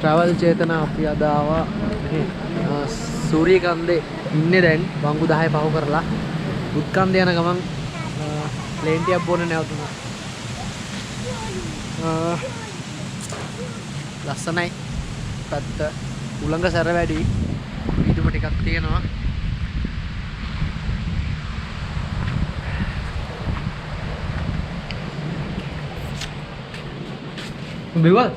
Travel चेतना අපි අද ආවා සූරියකන්දේ ඉන්නේ දැන් වංගු 10 පහු කරලා බුත්කන්ද යන ගමන් ප්ලේන් ටිකක් බොන්න නැවතුණා. ලස්සනයි පැත්ත උලංග සැර වැඩි වීදුම ටිකක් තියෙනවා. බිවල්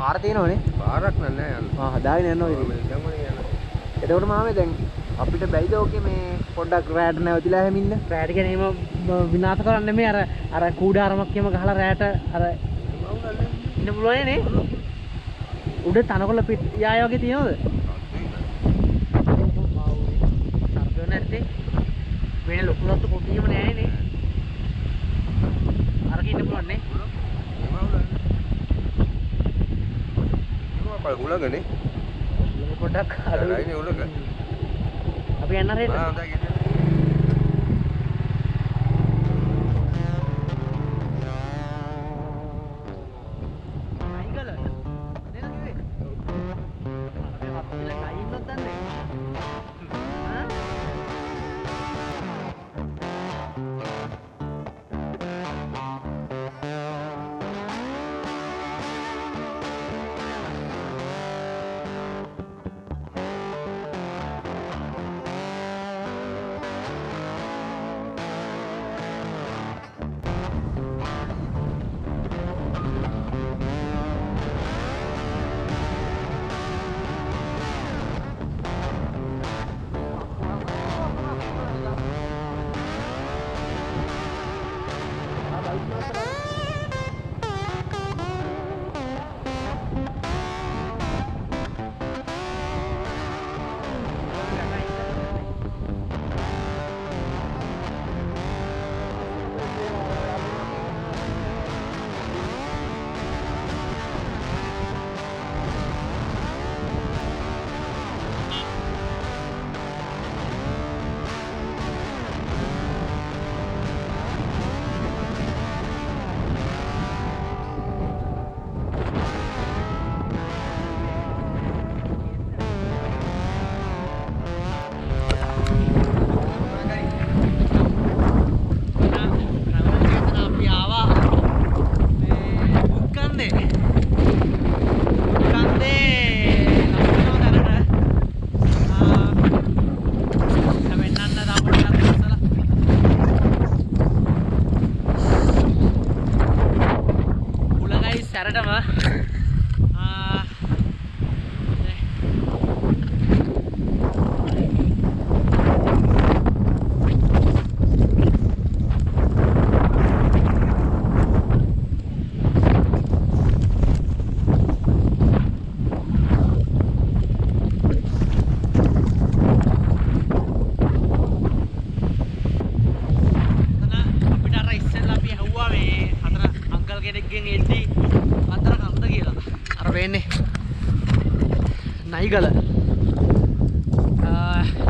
පාර තියෙනවනේ. පාරක් නෑ යන්න. හදාගෙන යනවා ඉතින්. එතකොට මාමේ දැන් අපිට බැයිද ඕකේ මේ පොඩ්ඩක් රැට නැවතිලා හැමින්න? රැට කියන්නේ එහෙම විනාශ කරන්නේ නෙමෙයි අර කූඩාරමක් එහෙම ගහලා රැට අර ඉන්න පුළුවන් නේ. උඩ තනකොළ යාය වගේ තියෙනවද? සර්පය නැත්තේ. වෙන ලොකු ලොත්තු පොඩිම නෑනේ නේ. අරක ඉන්න පුළුවන් නේ. උලගනේ පොඩ්ඩක් අඩුයි උලග අපි යන්න හරියට සැරටම නයිගල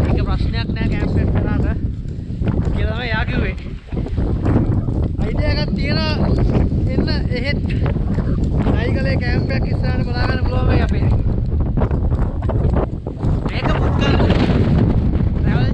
ඒක ප්‍රශ්නයක් නෑ කැම්ප් එක කරාට කියලා තමයි යා කිව්වේ අයිඩියා එකක් තියෙනවා එන්න එහෙත් නයිගලේ කැම්ප් එකක් ඉස්සරහට බලා ගන්න පුළුවන් මේ අපේ මේක පුත්කල් ට්‍රැවල්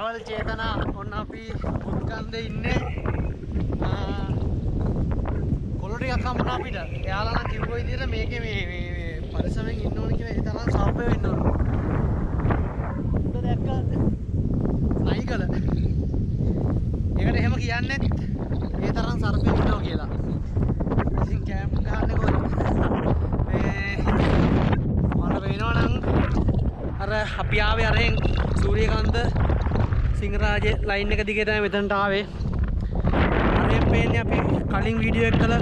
චැනල් චේතනා ඔන්න අපි බුත්කන්දේ ඉන්නේ කොළො ටිකක් හම්බුණා අපිට. එයාලා නම් කිව්ව විදිහට මේකේ මේ පරිසමෙන් ඉන්න ඕන කියලා ඒ තරම් සර්පය වෙන්න ඕන. උඩ දැක්කද? නයිගල. ඒකට එහෙම කියන්නේ ඒ තරම් සර්පය ඉන්නවා කියලා. ඉතින් කැම්ප් ගහන්නේ කොහොමද? මට වෙනවනම් අර අපි ආවේ අරෙන් සූරියකාන්ත සිංහරාජේ ලයින් එක දිගේ තමයි මෙතනට ආවේ. අරෙන් පේන්නේ අපි කලින් වීඩියෝ එක කළ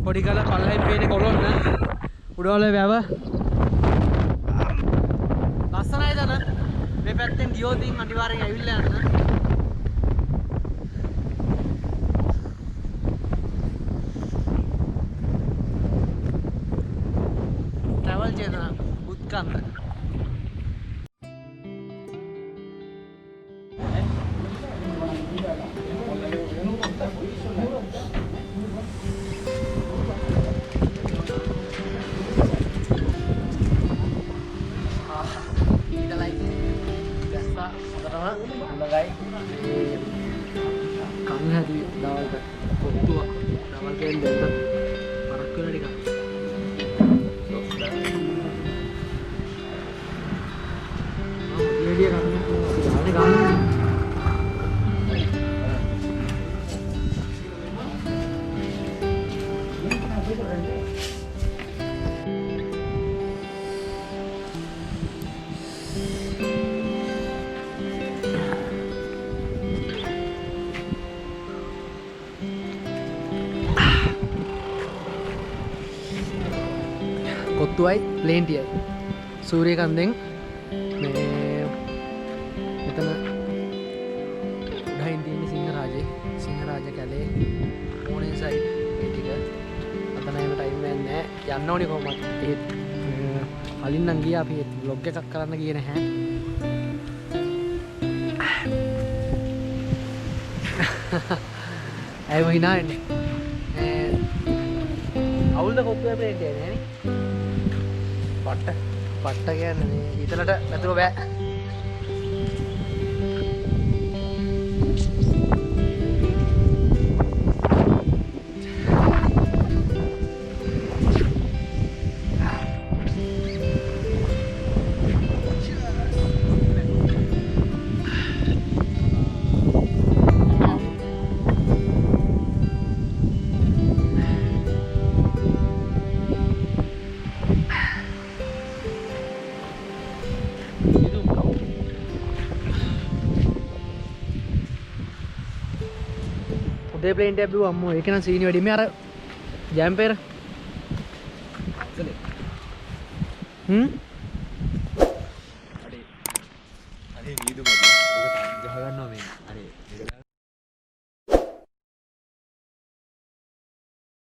කොඩිගල පල්ලෙන් පේන්නේ කොළොන්න උඩවල වැව ලස්සනයි දන මේ පැත්තෙන් ගියොත් අනිවාර්යෙන් ඇවිල්ලා යන්න. ට්‍රැවල් චේතනා බුත්කන්ද Hadi dawal pottuwa dawal keen දෙන්න පරක් වෙන ටිකක් ඊඩිය ගන්න ගානේ ගන්න මුතුයි ප්ලේන් ටියයි. සූරියකන්දෙන් මේ මෙතන උඩහින් තියෙන සිංහරාජ කැලේ ඕනේ සයිඩ් ඒ ටික අතන යන ටයිම් එකක් නැහැ. යන්න ඕනේ කොහොමද? ඒත් කලින් නම් ගියා අපි vlog එකක් කරන්න ගියේ නැහැ. ඇයි වහිනා එන්නේ? අවුල්ද කොප්පුවේ ප්ලේන් ටික නෑනේ. පට්ට කියන්නේ මේ ඊතලට නැතුව බෑ. උදේ ප්ලේන් ටික බිව්වා අම්මෝ ඒක නම් සීනි වැඩි මේ අර ජැම්පේර අඩේ නීදු මැද